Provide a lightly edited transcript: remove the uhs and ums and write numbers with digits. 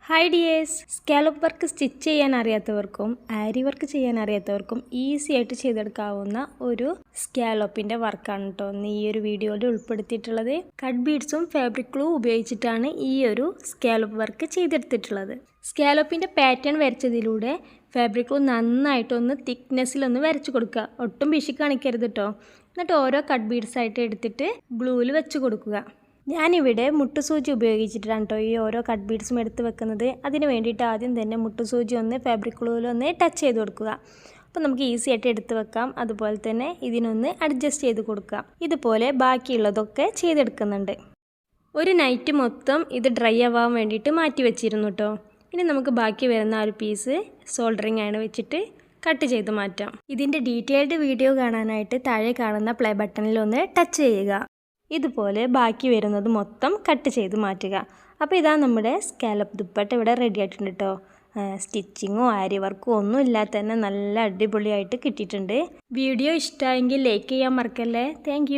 Hi dears, scallop work stitch ചെയ്യാൻ അറിയാത്തവർക്കും ആരി work ചെയ്യാൻ അറിയാത്തവർക്കും ഈസി ആയിട്ട് ചെയ്തെടുക്കാവുന്ന ഒരു സ്കാലപ്പിൻ്റെ വർക്കാണ് കേട്ടോ ഈ ഒരു വീഡിയോയിൽ ഉൾപ്പെടുത്തിയിട്ടുള്ളത്. കട്ട് ബീഡ്സും ഫാബ്രിക് ഗ്ലൂ ഉപയോഗിച്ചിട്ടാണ് ഈ ഒരു സ്കാലപ്പ് വർക്ക് ചെയ്തെടുത്തിട്ടുള്ളത്. സ്കാലപ്പിൻ്റെ പാറ്റേൺ വരച്ചതിലൂടെ ഫാബ്രിക് ഗ്ലൂ നന്നായിട്ടൊന്ന് തിക്നെസ്സിലൊന്ന് വരച്ചു കൊടുക്കുക. ഒട്ടും പിശി കാണിക്കരുത് കേട്ടോ. എന്നിട്ട് ഓരോ കട്ട് ബീഡ്സ് ആയിട്ട് എടുത്തിട്ട് ഗ്ലൂവിൽ വെച്ച് കൊടുക്കുക. ഞാനിവിടെ മുട്ടുസൂചി ഉപയോഗിച്ചിട്ടാണ് കേട്ടോ ഈ ഓരോ കട്ട് ബീഡ്സും എടുത്ത് വെക്കുന്നത്. അതിന് വേണ്ടിയിട്ട് ആദ്യം തന്നെ മുട്ടുസൂചി ഒന്ന് ഫാബ്രിക് ഗ്ലൂവിലൊന്ന് ടച്ച് ചെയ്ത് കൊടുക്കുക. അപ്പോൾ നമുക്ക് ഈസി ആയിട്ട് എടുത്ത് വെക്കാം. അതുപോലെ തന്നെ ഇതിനൊന്ന് അഡ്ജസ്റ്റ് ചെയ്ത് കൊടുക്കാം. ഇതുപോലെ ബാക്കിയുള്ളതൊക്കെ ചെയ്തെടുക്കുന്നുണ്ട്. ഒരു നൈറ്റ് മൊത്തം ഇത് ഡ്രൈ ആവാൻ വേണ്ടിയിട്ട് മാറ്റി വെച്ചിരുന്നു കേട്ടോ. ഇനി നമുക്ക് ബാക്കി വരുന്ന ഒരു പീസ് സോൾഡറിങ് അയൺ വെച്ചിട്ട് കട്ട് ചെയ്ത് മാറ്റാം. ഇതിൻ്റെ ഡീറ്റെയിൽഡ് വീഡിയോ കാണാനായിട്ട് താഴെ കാണുന്ന പ്ലേ ബട്ടണിൽ ഒന്ന് ടച്ച് ചെയ്യുക. ഇതുപോലെ ബാക്കി വരുന്നത് മൊത്തം കട്ട് ചെയ്ത് മാറ്റുക. അപ്പോൾ ഇതാ നമ്മുടെ സ്കാലപ്പ് ദുപ്പട്ട ഇവിടെ റെഡി ആയിട്ടുണ്ട് കേട്ടോ. സ്റ്റിച്ചിങ്ങോ ആരി വർക്കോ ഒന്നും ഇല്ലാതെ തന്നെ നല്ല അടിപൊളിയായിട്ട് കിട്ടിയിട്ടുണ്ട്. വീഡിയോ ഇഷ്ടമായെങ്കിൽ ലൈക്ക് ചെയ്യാൻ മറക്കല്ലേ. താങ്ക്